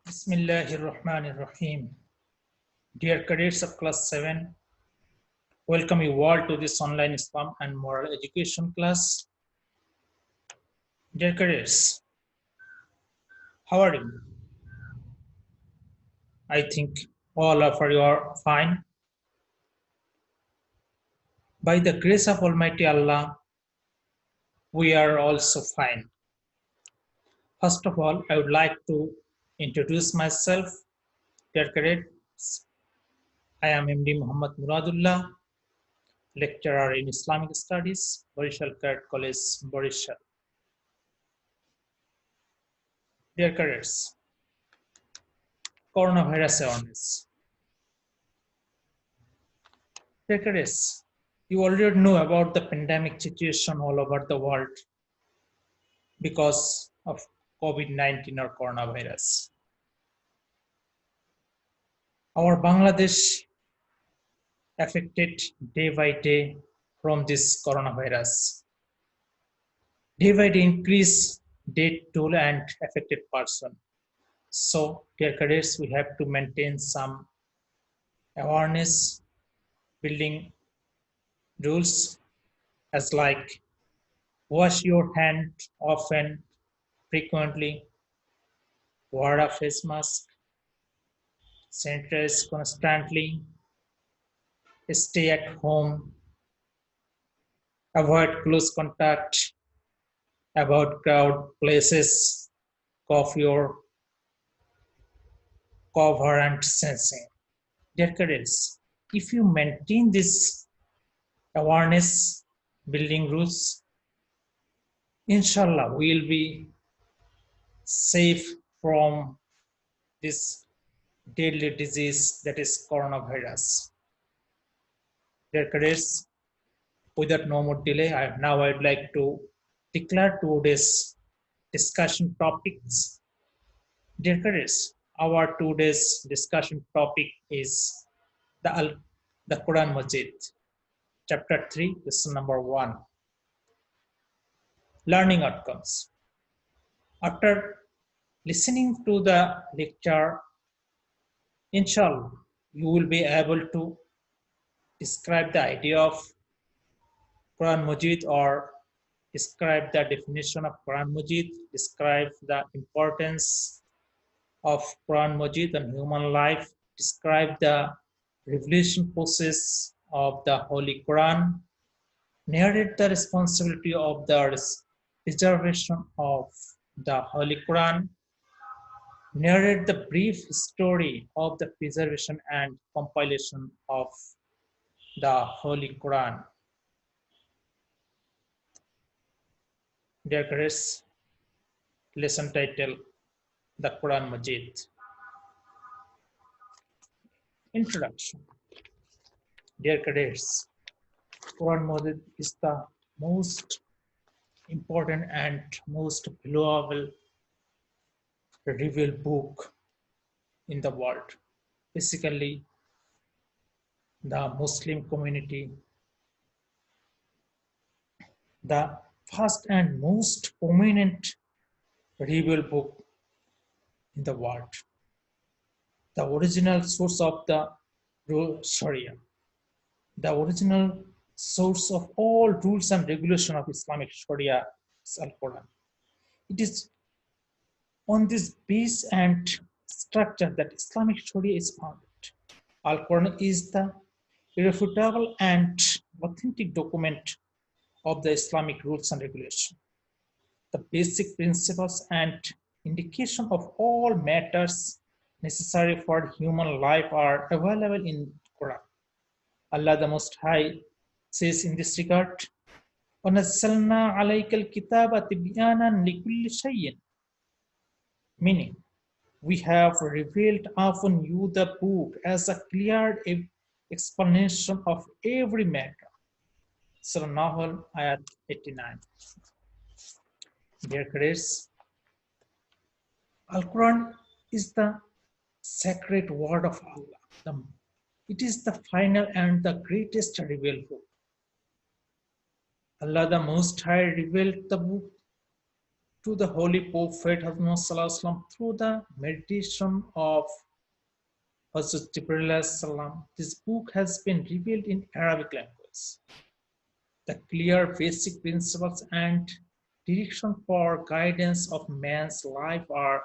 Bismillahirrahmanirrahim. Dear cadets of class 7, welcome you all to this online Islam and moral education class. Dear cadets, how are you? I think all of you are fine. By the grace of Almighty Allah, we are also fine. First of all, I would like to introduce myself. Dear cadets, I am MD Muhammad Muradullah, lecturer in Islamic Studies, Barishal Cadet College, Barishal. Dear cadets, coronavirus awareness. Dear cadets, you already know about the pandemic situation all over the world because of COVID-19 or coronavirus. Our Bangladesh affected day by day from this coronavirus. Day by day increase death toll and affected person. So, dear cadets, we have to maintain some awareness, building rules as like wash your hand often, frequently, wear a face mask, sanitize constantly, stay at home, avoid close contact, avoid crowd places, cover and sensing. Dear cadets, if you maintain this awareness building rules, inshallah, we'll be safe from this deadly disease that is coronavirus. Dear cadets, without no more delay, I'd like to declare today's discussion topics. Dear cadets, our today's discussion topic is the Quran Majid, chapter 3, lesson number 1. Learning outcomes. After listening to the lecture, inshallah, you will be able to describe the idea of Quran Majid or describe the definition of Quran Majid, describe the importance of Quran Majid on human life, describe the revelation process of the Holy Quran, narrate the responsibility of the preservation of the Holy Quran, narrate the brief story of the preservation and compilation of the Holy Quran. Dear cadets, lesson title, the Quran Majid. Introduction. Dear cadets, Quran Majid is the most important and most valuable revealed book in the world. Basically, the Muslim community, the first and most prominent revealed book in the world. The original source of the Sharia, the original source of all rules and regulation of Islamic Sharia is Al-Quran. It is on this base and structure that Islamic Sharia is founded. Al-Quran is the irrefutable and authentic document of the Islamic rules and regulation. The basic principles and indication of all matters necessary for human life are available in Quran. Allah the Most High says in this regard, وَنَزَّلْنَا عَلَيْكَ الْكِتَابَ تِبْيَانًا لِكُلِّ شَيْءٍ, meaning, we have revealed upon you the book as a clear explanation of every matter. Surah Nahl, ayat 89. Dear cadets, Al-Quran is the sacred word of Allah. It is the final and the greatest revealed book. Allah the Most High revealed the book to the Holy Prophet Muhammad through the meditation of Hazrat Jibreel. This book has been revealed in Arabic language. The clear basic principles and direction for guidance of man's life are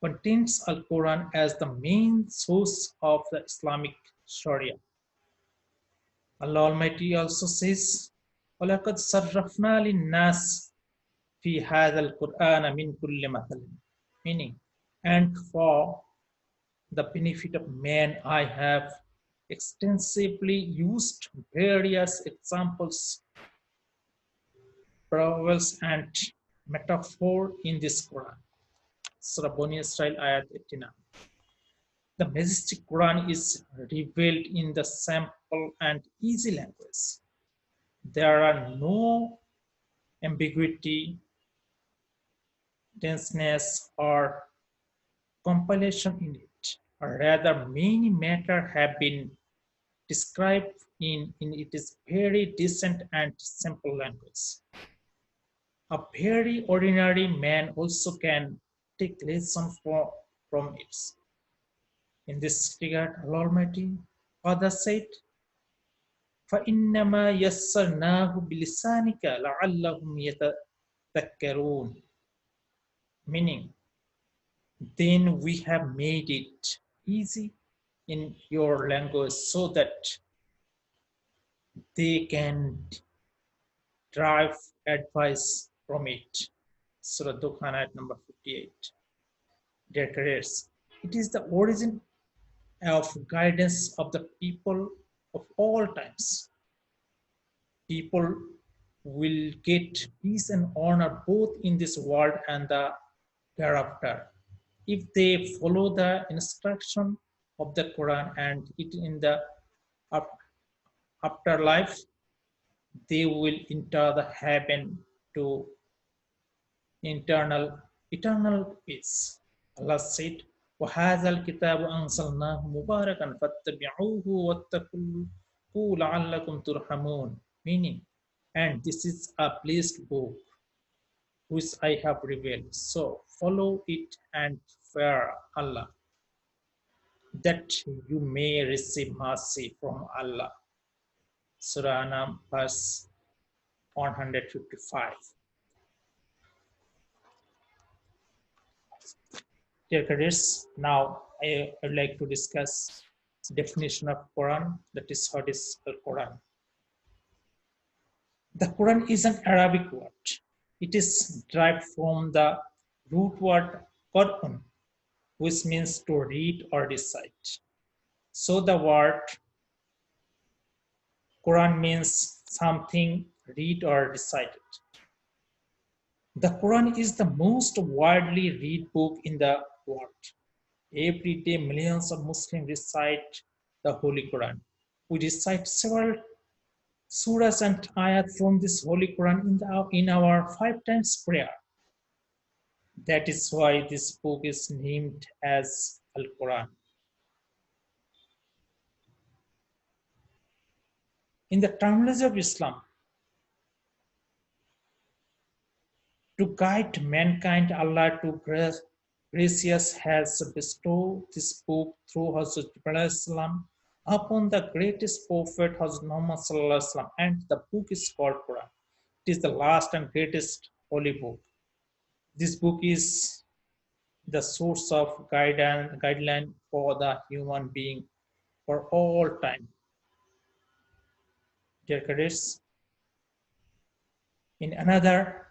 contains Al-Quran as the main source of the Islamic Sharia. Allah Almighty also says, وَلَقَدْ صَرَّفْنَا لِلنَّاسِ فِي هَذَا الْقُرْآنَ مِنْ كُلِّ مَثَلٍ, meaning, and for the benefit of man, I have extensively used various examples, parables, and metaphor in this Quran. Surah Bani Israel, Ayat 89. The majestic Quran is revealed in the simple and easy language. There are no ambiguity, denseness, or compilation in it. Rather, many matters have been described in its very decent and simple language. A very ordinary man also can take lessons from it. In this regard, Allah Almighty Father said, فَإِنَّمَا يَسَّرْنَاهُ بِلِسَانِكَ لَعَلَّهُمْ يَتَذَكَّرُونَ, meaning, then we have made it easy in your language so that they can derive advice from it. Surah Dukhan at number 58. Dear careers, it is the origin of guidance of the people of all times. People will get peace and honor both in this world and the hereafter if they follow the instruction of the Quran and it in the afterlife. They will enter the heaven to eternal peace. Allah said, وَهَذَا الْكِتَابُ أَنزَلْنَاهُ مُبَارَكًا فَاتَّبِعُوهُ وَاتَّقُوا لَعَلَّكُمْ تُرْحَمُونَ, meaning, and this is a blessed book which I have revealed, so follow it and fear Allah, that you may receive mercy from Allah. Surah Anam, verse 155. Dear cadets, now I would like to discuss definition of Quran, that is what is the Quran. The Quran is an Arabic word. It is derived from the root word Qur'an, which means to read or recite. So the word Quran means something read or recited. The Quran is the most widely read book in the world. Every day, millions of Muslims recite the Holy Quran. We recite several surahs and ayat from this Holy Quran in our 5 times prayer. That is why this book is named as Al-Quran. In the terminology of Islam, to guide mankind, Allah to gracious has bestowed this book through Hazrat Jibreel upon the greatest prophet Hazrat Muhammad, and the book is called Quran. It is the last and greatest holy book. This book is the source of guideline for the human being for all time. Dear cadets, in another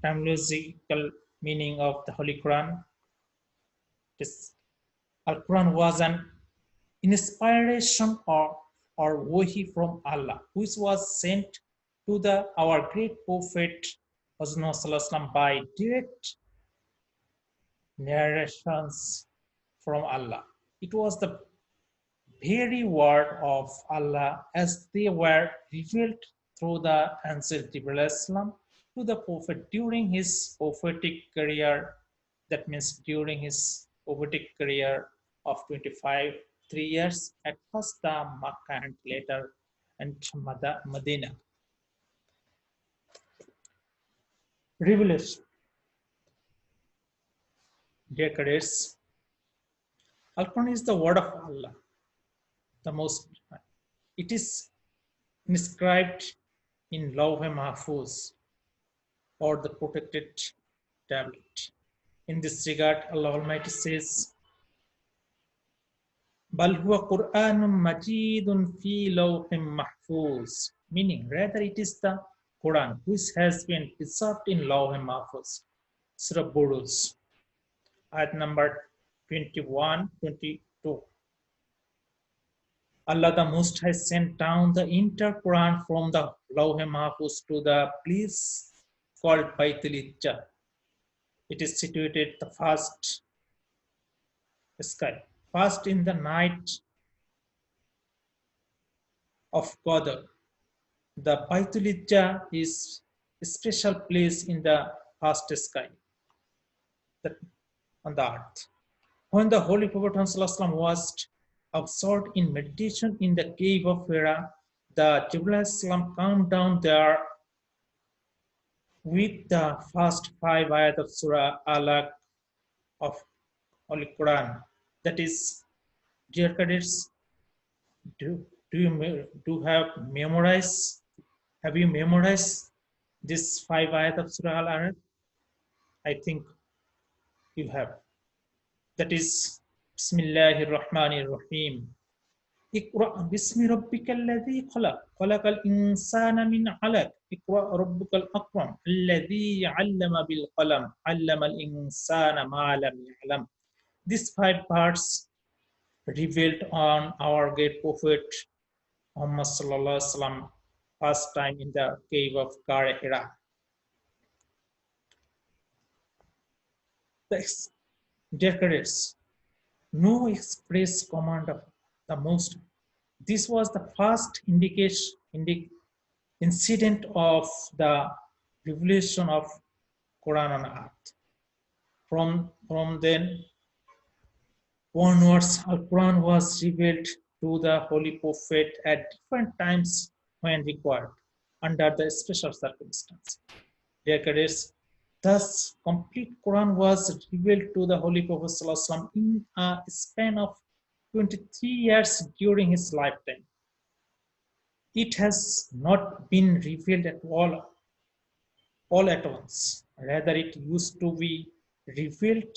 terminological meaning of the Holy Quran, this Al-Quran was an inspiration or wahi from Allah, which was sent to our great prophet Muhammad by direct narrations from Allah. It was the very word of Allah as they were revealed through the angel Jibreel to the prophet during his prophetic career. That means during his prophetic career of 3 years, at first the Makkah and later and Medina. Revelation. Dear cadets, Al-Quran is the word of Allah, the most. It is inscribed in Lawh-e Mahfuz, or the protected tablet. In this regard, Allah Almighty says, Bal huwa Qur'anun Majidun fi lawhim mahfuz, meaning rather it is the Quran which has been preserved in Lawh Mahfuz. Surah Buruj, ayat number 21, 22. Allah the Most High sent down the entire Quran from the Lawh Mahfuz to the place called Baitul Izza. It is situated the first sky, first in the night of Qadr. The Baitul Izza is a special place in the first sky on the earth. When the Holy Prophet ﷺ was absorbed in meditation in the cave of Hira, the Jibreel came down there with the first 5 ayat of Surah Al-Alaq of Holy Quran. That is, dear cadets, do have memorized? Have you memorized this 5 ayat of Surah Al-Alaq? I think you have. That is, Bismillahir Rahmanir Rahim. اقرأ باسم ربك الذي خلق خلق الإنسان من علق اقرأ ربك الأكرم الذي علم بالقلم علم الإنسان ما لم يعلم. These 5 parts revealed on our great prophet Muhammad sallallahu alaihi wasallam first time in the cave of Hira. Dear cadets, no express command of the Most. This was the first incident of the revelation of Quran on earth. From then onwards, Al-Quran was revealed to the Holy Prophet at different times when required, under the special circumstances. Dear cadets, thus complete Quran was revealed to the Holy Prophet ﷺ in a span of 23 years during his lifetime. It has not been revealed at all at once. Rather, it used to be revealed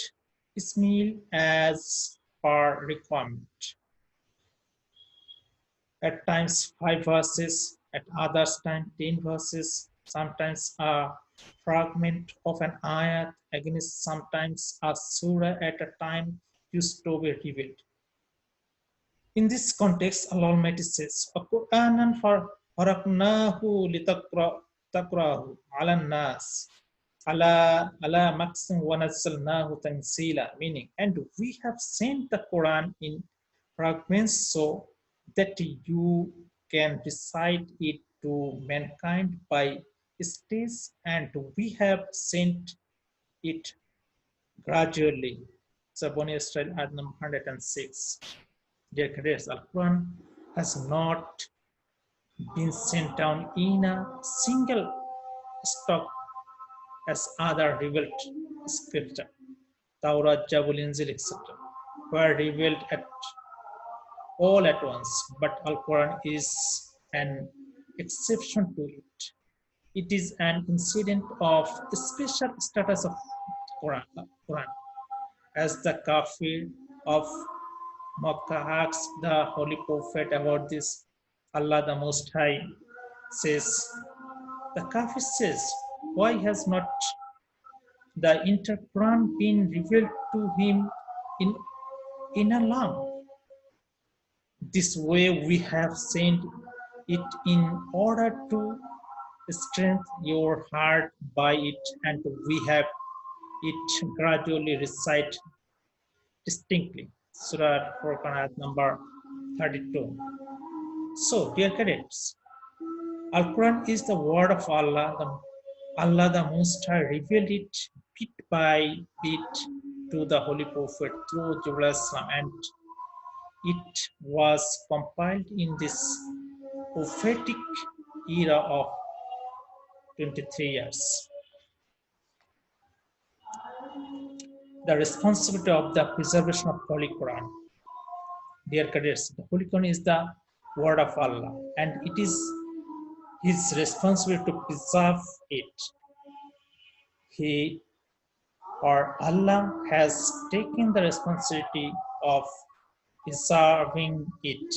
piecemeal as per requirement. At times 5 verses, at others time 10 verses, sometimes a fragment of an ayat, against sometimes a surah at a time used to be revealed. In this context, Allah Almighty says, "Qur'anan faraknahu litakrahu ala nas ala maksim wa nazzalnahu tanzila," meaning, and we have sent the Quran in fragments so that you can recite it to mankind by stages, and we have sent it gradually. So Bani Israel at number 106. Dear cadets, Al-Quran has not been sent down in a single stock as other revealed scripture, Taurat, Jabul, Injil, etc., were revealed all at once, but Al-Quran is an exception to it. It is an incident of the special status of Quran. As the Kafir of Makkah asks the Holy Prophet about this, Allah the Most High says, the Kafir says, why has not the entire Quran been revealed to him in a lamb? This way we have sent it in order to strengthen your heart by it, and we have it gradually recite distinctly. Surah Furqan number 32. So, dear cadets, Al-Quran is the word of Allah. Allah the Most High revealed it bit by bit to the Holy Prophet through Jibreel, and it was compiled in this prophetic era of 23 years. the responsibility of the preservation of Holy Quran. Dear cadets, the Holy Quran is the word of Allah, and it is his responsibility to preserve it. He or Allah has taken the responsibility of preserving it.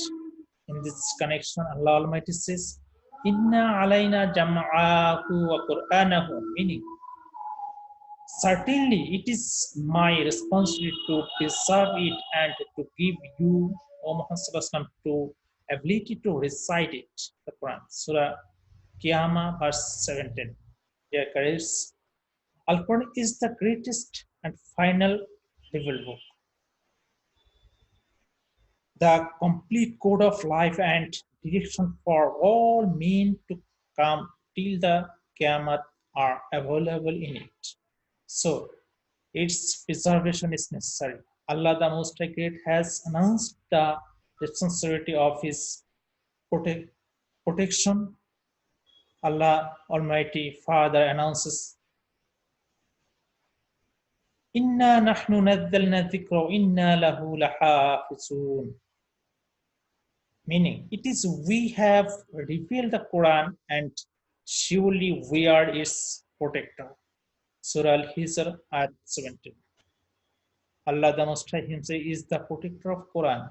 In this connection, Allah Almighty says, Inna alayna jama'ahu wa Qur'anahu, meaning, certainly it is my responsibility to preserve it and to give you, O Muhammad, to ability to recite it. The Quran, Surah Qiyamah, verse 17. Dear colleagues, Al-Quran is the greatest and final revealed book, the complete code of life and direction for all men to come till the Qiyamah are available in it. So, its preservation is necessary. Allah the Most High Great has announced the responsibility of His protection. Allah Almighty Father announces, Inna nahnu nazzalna dhikra wa inna lahu lahafizun. Meaning, it is we have revealed the Quran and surely we are its protector. Surah Al-Hijr, Ayat 17. Allah the Most High Himself is the protector of Quran,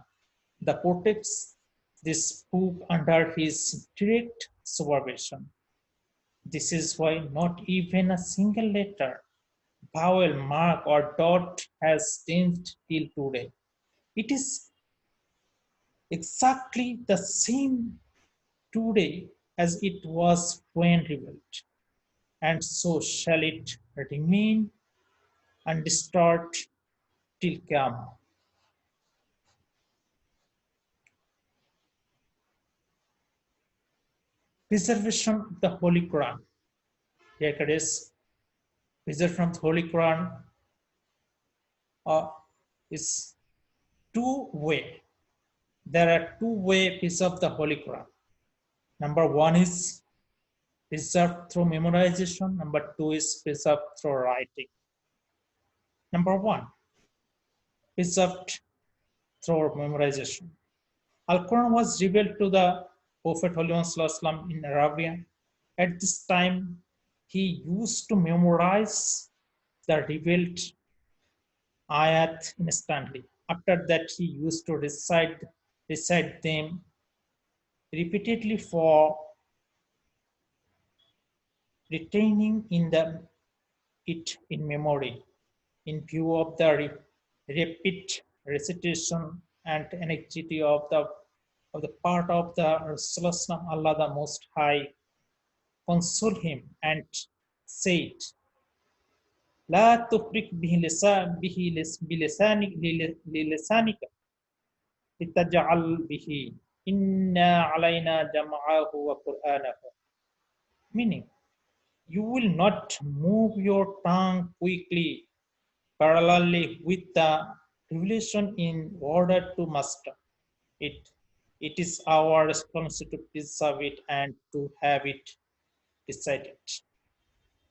that protects this book under His direct supervision. This is why not even a single letter, vowel, mark, or dot has changed till today. It is exactly the same today as it was when revealed, and so shall it remain undisturbed till Qiyamah. Preservation of the Holy Quran. Here it is. Preservation of the Holy Quran is two-way. There are two-way preserve the Holy Quran. Number one is preserved through memorization. Number two is preserved through writing. Number one, preserved through memorization. Al-Quran was revealed to the Prophet in Arabian. At this time, he used to memorize the revealed ayat instantly. After that, he used to recite them repeatedly for retaining it in memory. In view of the repeat recitation and anxiety of the part of the Rasulullah, Allah the Most High console him and said, لا تفرق بلسانك لتجعل به إنا علينا جمعه وقرآنه. Meaning, you will not move your tongue quickly parallelly with the revelation in order to master it. It is our responsibility to preserve it and to have it recited.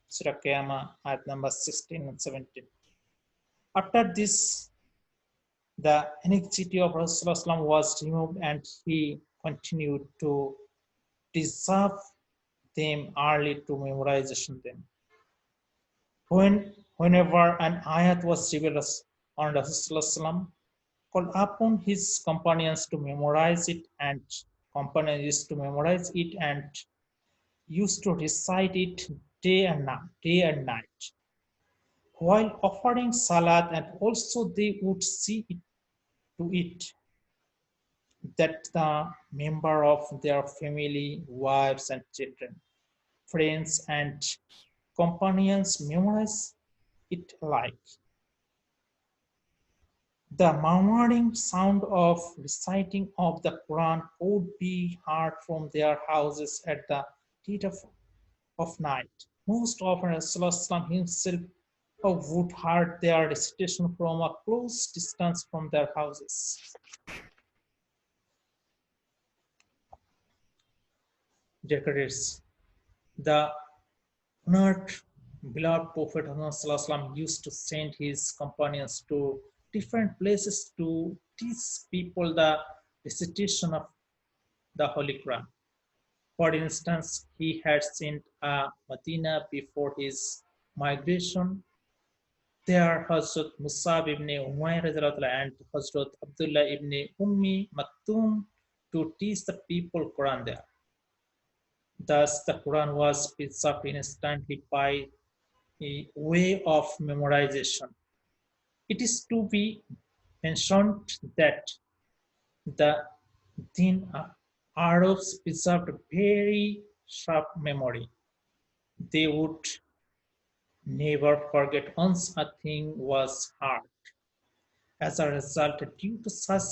Surah Qiyamah, ayat number 16 and 17. After this, the anxiety of Rasulullah was removed and he continued to preserve them early to memorization them. Whenever an ayat was revealed on Rasulullah, called upon his companions to memorize it, and companions used to memorize it and used to recite it day and night. While offering salat, and also they would see it to it that the member of their family, wives and children, friends and companions memorize it alike. The murmuring sound of reciting of the Quran would be heard from their houses at the dead of night. Most often, Rasulullah himself would hear their recitation from a close distance from their houses. Decorates the honored beloved Prophet Muhammad used to send his companions to different places to teach people the recitation of the Holy Quran. For instance, he had sent Medina before his migration. There, Hazrat Musab ibn Umayr and Hazrat Abdullah ibn Ummi Maktoum to teach the people Quran there. Thus, the Quran was picked up instantly by a way of memorization. It is to be mentioned that the then Arabs preserved very sharp memory. They would never forget once a thing was heard. As a result, due to such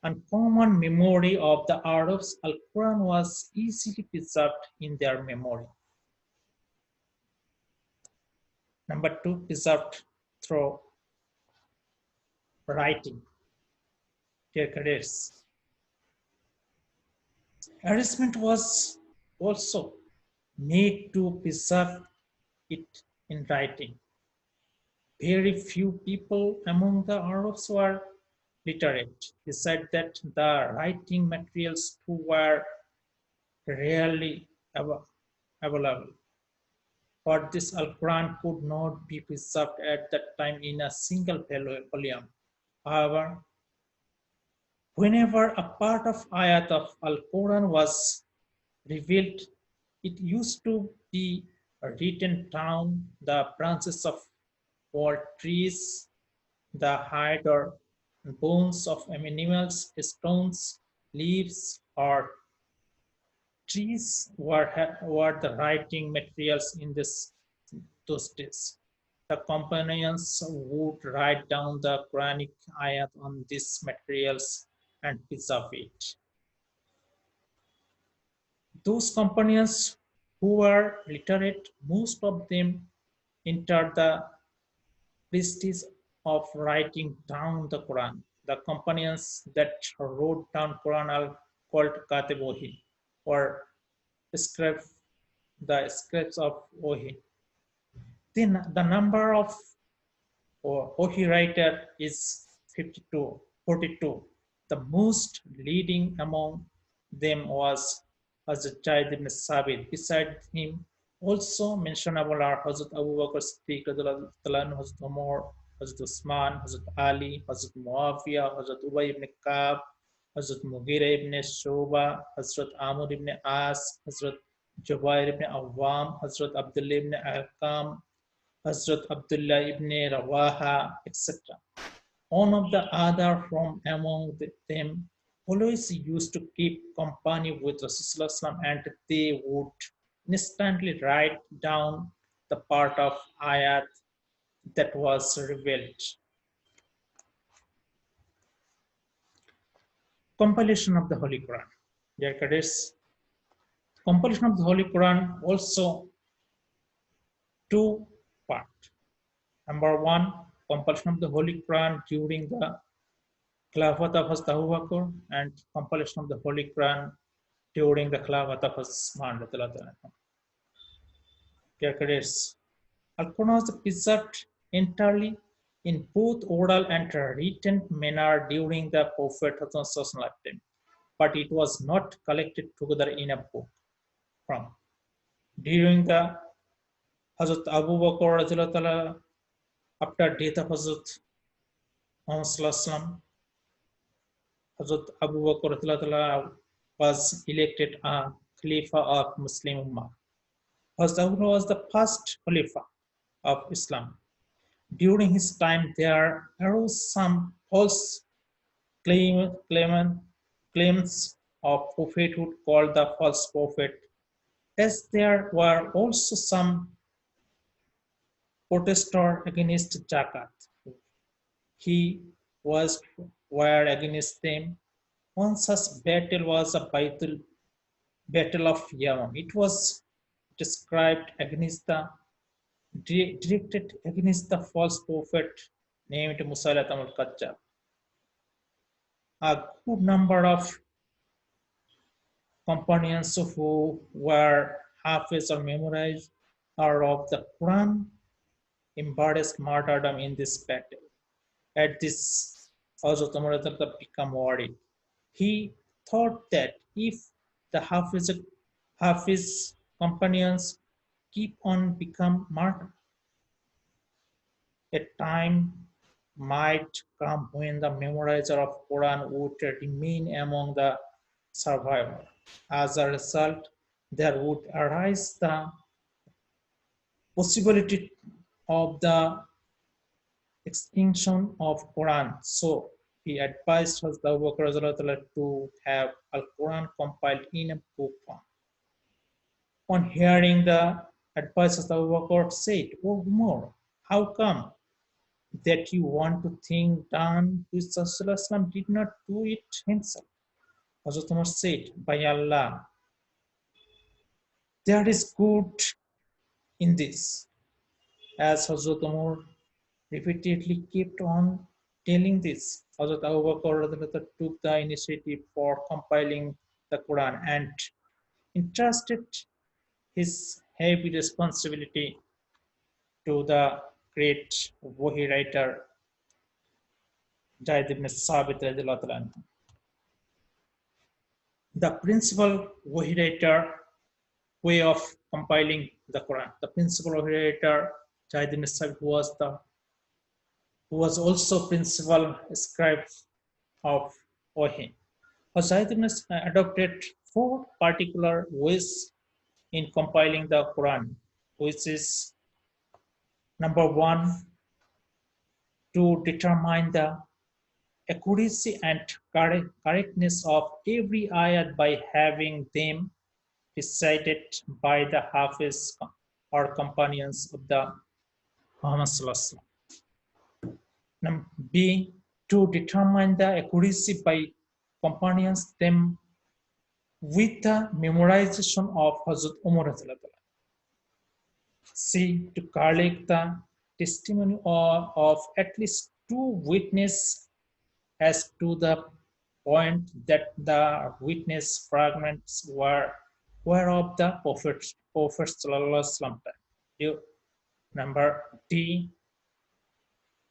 uncommon memory of the Arabs, Al-Quran was easily preserved in their memory. Number two, preserved through writing. Dear cadets, arrangement was also made to preserve it in writing. Very few people among the Arabs were literate. He said that the writing materials too were rarely available. For this, Al-Quran could not be preserved at that time in a single volume. However, whenever a part of ayat of Al-Quran was revealed, it used to be written down the branches of all trees, the hide or bones of animals, stones, leaves, or trees were the writing materials in those days. The companions would write down the Quranic ayat on these materials and preserve it. Those companions who were literate, most of them entered the prestige of writing down the Quran. The companions that wrote down Quran are called Katib or scribe, the scribes of Wahi. Then the number of Wahi writer is 42. The most leading among them was Hazrat Zaid ibn Sabit. Beside him, also mentionable are Hazrat Abu Bakr Siddiq, Hazrat Umar, Hazrat Usman, Hazrat Ali, Hazrat Muawiyah, Hazrat Ubay ibn Ka'b, Hazrat Mughira ibn Shoba, Hazrat Amr ibn As, Hazrat Jubair ibn Awam, Hazrat Abdullah ibn Alqam, Hazrat Abdullah ibn Rawaha, etc. One of the other from among them always used to keep company with Rasulullah and they would instantly write down the part of ayat that was revealed. Compilation of the Holy Quran. Dear cadets, compilation of the Holy Quran also two parts. Number one, compilation of the Holy Quran during the Khilafat of Hazrat Abu Bakr and compilation of the Holy Quran during the Khilafat of Usman. Dear cadets, Al-Quran was preserved entirely in both oral and written manner during the Prophet's lifetime, but it was not collected together in a book. From during the Hazrat Abu Bakr, after death of Hazrat Muhammad, Hazrat Abu Bakr was elected a Khalifa of Muslim Ummah. Hazrat Abu Bakr was the first Khalifa of Islam. During his time, there arose some false claims of prophethood called the false prophet, as there were also some protesters against Zakat. He was were against them. One such battle was a battle of Yamam. It was described against the directed against the false prophet named Musailatam al-Kadzab. A good number of companions who were Hafiz or memorized or of the Quran embarrassed martyrdom in this battle. At this, Hazrat Umar became worried. He thought that if the Hafiz companions keep on become martyrs, a time might come when the memorizer of Quran would remain among the survivors. As a result, there would arise the possibility of the extinction of Quran. So he advised Hazrat Abu Bakr to have Al-Quran compiled in a book form. On hearing the advice, Hazrat Abu Bakr said, "Oh Umar, how come that you want to think done which Rasulullah did not do it himself?" Hazrat Umar said, "By Allah, there is good in this." As Hazrat Umar repeatedly kept on telling this, Hazrat Abu Bakr took the initiative for compiling the Quran and entrusted his heavy responsibility to the great Wahi writer Zaid ibn Sabit. The principal Wahi writer way of compiling the Quran. The principal Wahi writer Zaid ibn Sabit who was also principal scribe of Wahi. Zaid adopted four particular ways in compiling the Quran, which is number one, to determine the accuracy and correctness of every ayat by having them recited by the Hafiz or companions of the Muhammad. B, to determine the accuracy by companions them with the memorization of Hazrat Umar. C, to collect the testimony of at least two witnesses as to the point that the witness fragments were of the Prophet time. Number D,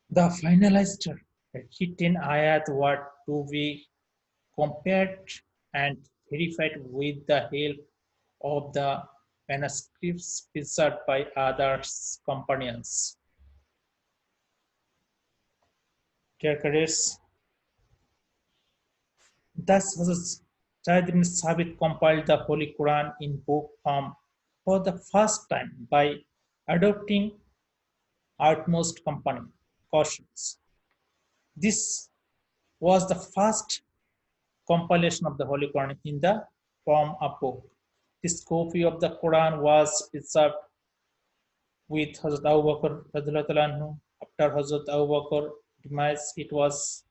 the finalized written ayat were to be compared and verified with the help of the manuscripts preserved by other companions. Dear cadets, thus Zaid ibn Sabit compiled the Holy Quran in book form for the first time by adopting utmost cautions. This was the first compilation of the Holy Quran in the form of book. This copy of the Quran was preserved with Hazrat Abu Bakr. After Hazrat Abu Bakr demise, it was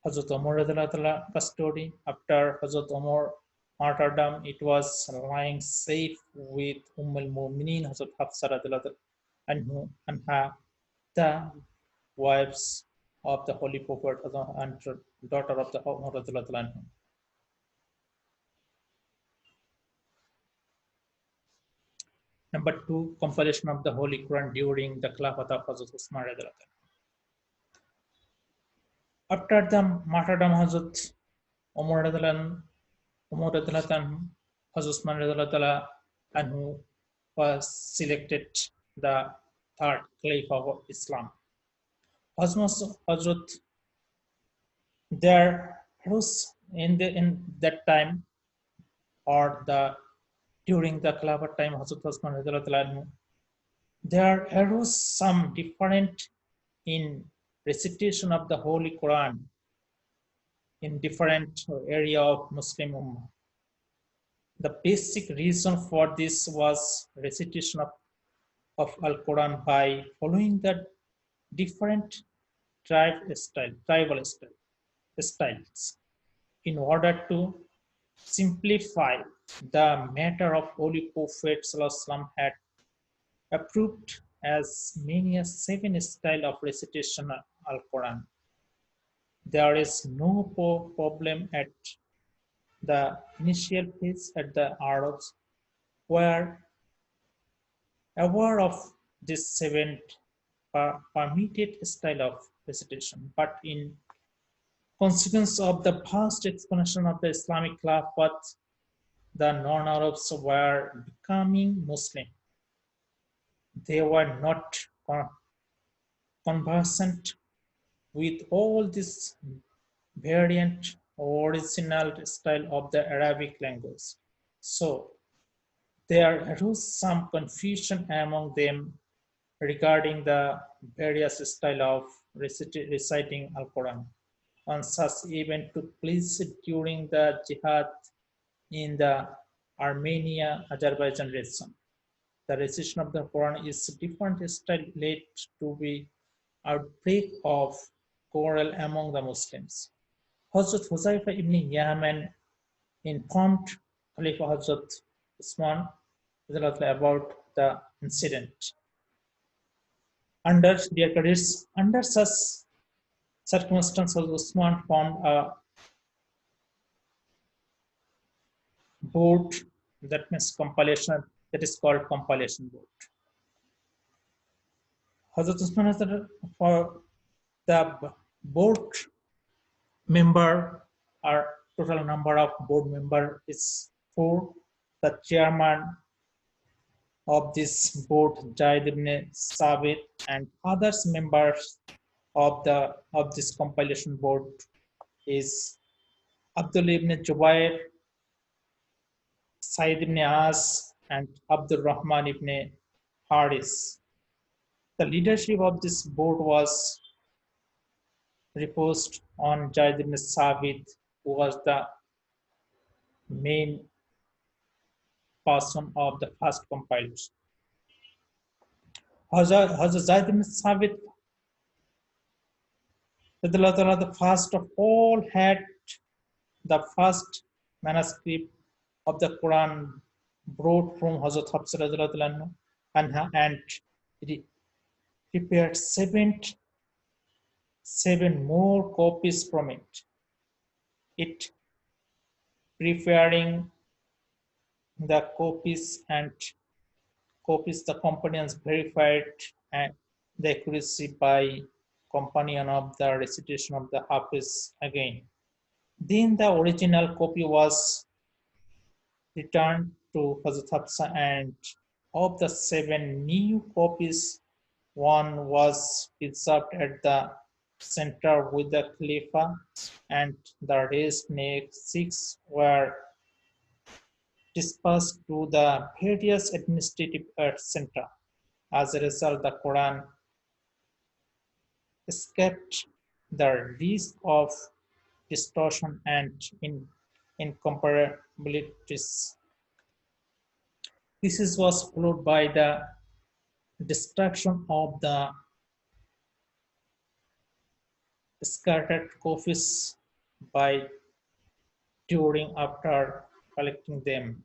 Hazrat Umar custody. After Hazrat Umar martyrdom, it was lying safe with al Mu'minin Hazrat Hafsa anhu, anha, the wives of the Holy Prophet and daughter of the Umar. Number two, compilation of the Holy Quran during the Khilafat of Hazrat Usman. After the martyrdom of Hazrat Umar, Hazrat Usman anhu was selected the third Caliph of Islam. Hazrat, there was in that time or the during the Khilafat time Hazrat Usman anhu, there arose some different in recitation of the Holy Quran in different area of Muslim Ummah. The basic reason for this was recitation of Al-Quran by following the different tribal styles in order to simplify the matter of Holy Prophet ﷺ had approved as many as 7 styles of recitation of Al-Quran. There is no problem at the initial phase at the Arabs where aware of this seven permitted style of recitation, but in consequence of the vast expansion of the Islamic Khilafat, the non-Arabs were becoming Muslim. They were not conversant with all this variant original style of the Arabic language. So there arose some confusion among them regarding the various style of reciting Al-Quran. One such event took place during the jihad in the Armenia-Azerbaijan region. The recitation of the Quran is different style led to be outbreak of quarrel among the Muslims. Hazrat Huzaifa ibn Yaman informed Khalifa Hazrat Usman about the incident. Under such circumstances, Usman formed a board, that means compilation, that is called compilation board. Hazrat Usman, for the board member, our total number of board member is 4. The chairman of this board, Zaid ibn Sabit, and others members of this compilation board is Abdul ibn Jubair, Said ibn As, and Abdul Rahman ibn Haris. The leadership of this board was reposed on Zaid ibn Sabit, who was the main person of the first compilers. Hazrat Zaid ibn Sabit, the first of all, had the first manuscript of the Quran brought from Hazrat Hafsa and prepared seven more copies from it. It preparing the copies the companions verified and the accuracy by companion of the recitation of the Hafiz again. Then the original copy was returned to Hazrat Hafsa, and of the 7 new copies, one was preserved at the center with the Khalifa, and the rest 6 were dispersed to the various administrative centers. As a result, the Quran escaped the risk of distortion and incomparabilities. This was followed by the destruction of the scattered copies by during after collecting them.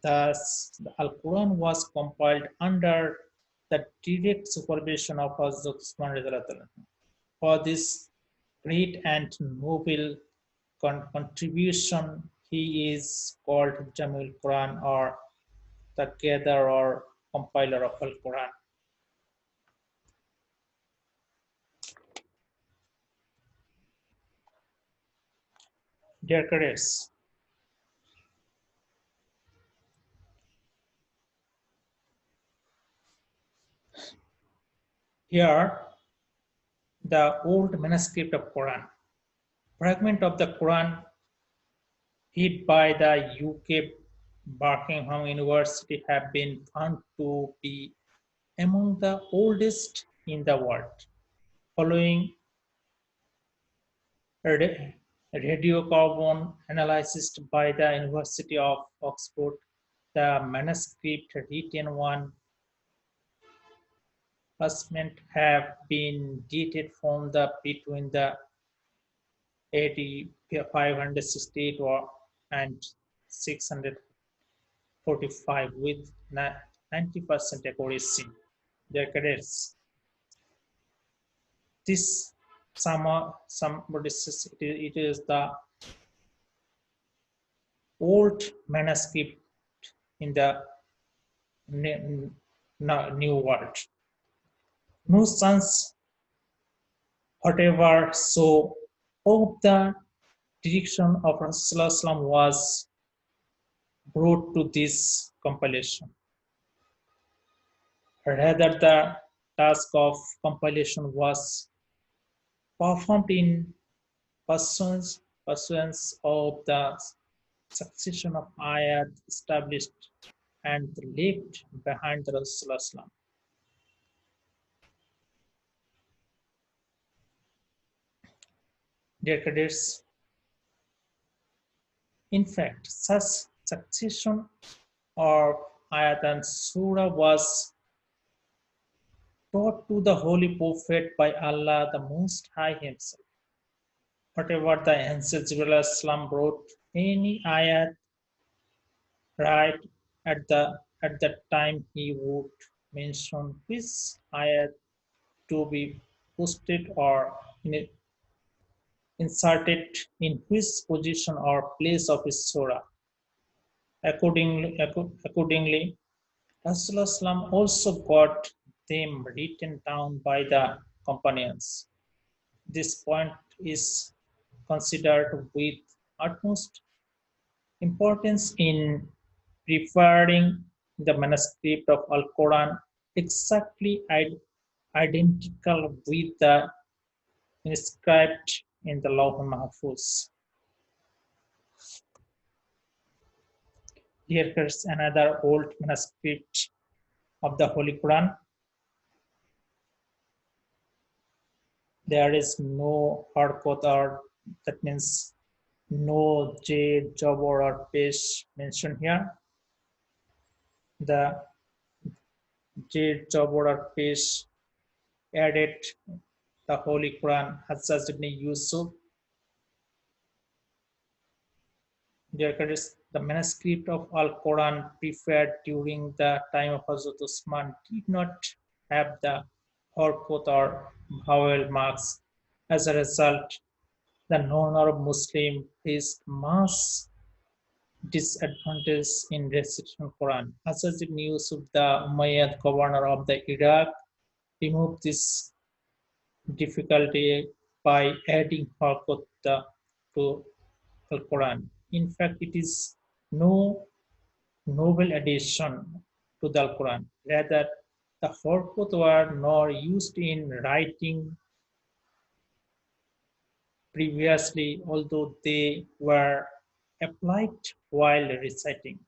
Thus, the Al-Quran was compiled under the direct supervision of Hazrat Usman. For this great and noble contribution, he is called Jamil Quran, or the gatherer or compiler of Al-Quran. Dear cadets, here the old manuscript of Quran. Fragment of the Quran hid by the UK Birmingham University have been found to be among the oldest in the world. Following radiocarbon analysis by the University of Oxford, the manuscript written one Ascent have been dated from the between the 568 and 645 with 90% accuracy. Dear cadets, this somebody says it is the old manuscript in the new world. No sons, whatever. So, of the direction of Rasulullah was brought to this compilation. Rather, the task of compilation was performed in pursuance of the succession of ayat established and left behind the Rasulullah. Dear cadets, in fact, such succession of ayat and surah was taught to the Holy Prophet by Allah the Most High Himself. Whatever the Ancient Islam wrote, any ayat right at the time he would mention which ayat to be posted or inserted in which position or place of his surah. Accordingly, Rasulullah also got them written down by the companions. This point is considered with utmost importance in preparing the manuscript of Al-Quran exactly identical with the inscribed in the Lawh Mahfuz. Here is another old manuscript of the Holy Quran. There is no harkot, or that means no J, Jabor or Pesh mentioned here. The J, Jabor or Pesh added the Holy Quran, Hajjaj ibn Yusuf. The manuscript of Al-Quran prepared during the time of Hazrat Usman did not have the harkot or vowel marks. As a result, the non-Arab Muslim faced much disadvantage in reciting Quran. Hajjaj ibn Yusuf, the Umayyad governor of the Iraq, removed this difficulty by adding harkot to Al-Quran. In fact, it is no novel addition to the Al-Quran. Rather, the harkot were not used in writing previously, although they were applied while reciting.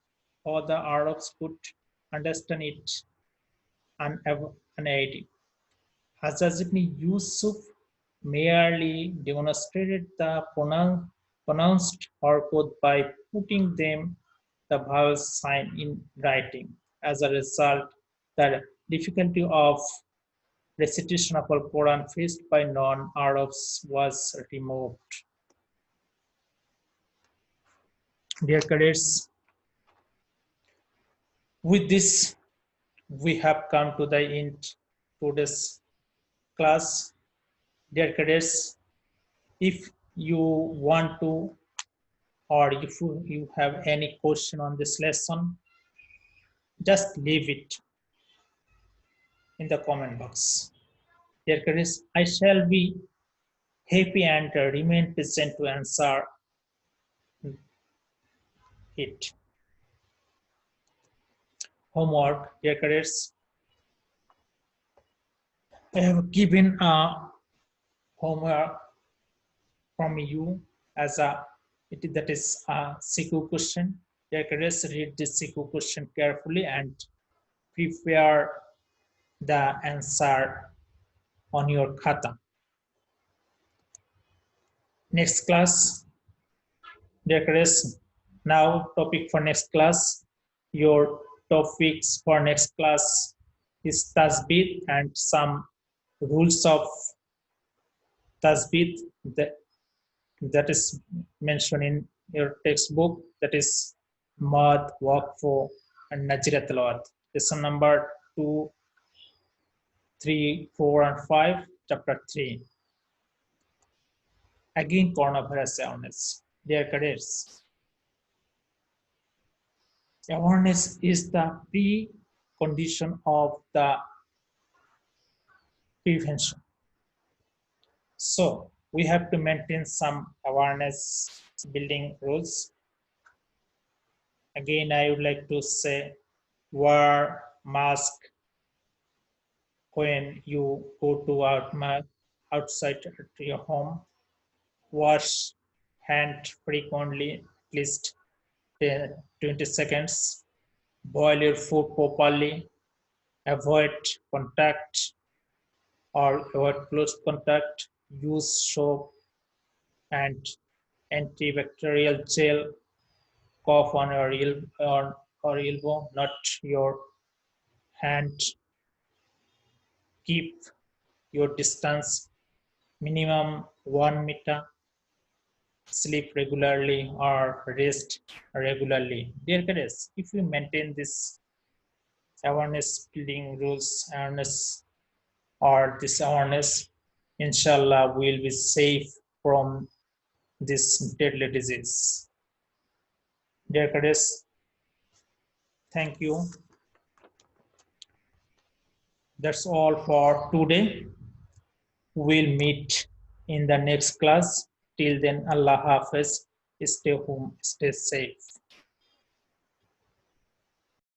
All the Arabs could understand it unaided. Hajjaj ibn Yusuf merely demonstrated the pronounced harkot by putting them the vowel sign in writing. As a result, the difficulty of recitation of Al-Quran faced by non-Arabs was removed. Dear cadets, with this, we have come to the end of today's class. Dear cadets, if you want to, or if you have any question on this lesson, just leave it in the comment box. Dear cadets, I shall be happy and remain present to answer it. Homework, dear cadets. I have given a homework from you as that is a CQ question. Dear cadets, read this CQ question carefully and prepare the answer on your khata. Next class, dear cadets, now topic for next class. Your topics for next class is tasbih and some rules of tasbih that is mentioned in your textbook, that is Mad, Waqfu, and Najirat al-Wad. Lesson number 2, 3, 4, and 5, chapter 3. Again, coronavirus awareness. Dear cadets, awareness is the condition of the prevention. So we have to maintain some awareness building rules. Again, I would like to say wear mask when you go to outside your home. Wash hand frequently, at least 20 seconds. Boil your food properly. Avoid contact or avoid close contact. Use soap and antibacterial gel. Cough on your elbow, not your hand. Keep your distance minimum 1 meter. Sleep regularly or rest regularly. Dear cadets, if you maintain this awareness building rules, this awareness, inshallah, we will be safe from this deadly disease. Dear cadets, thank you. That's all for today. We'll meet in the next class. Till then, Allah Hafiz. Stay home, stay safe.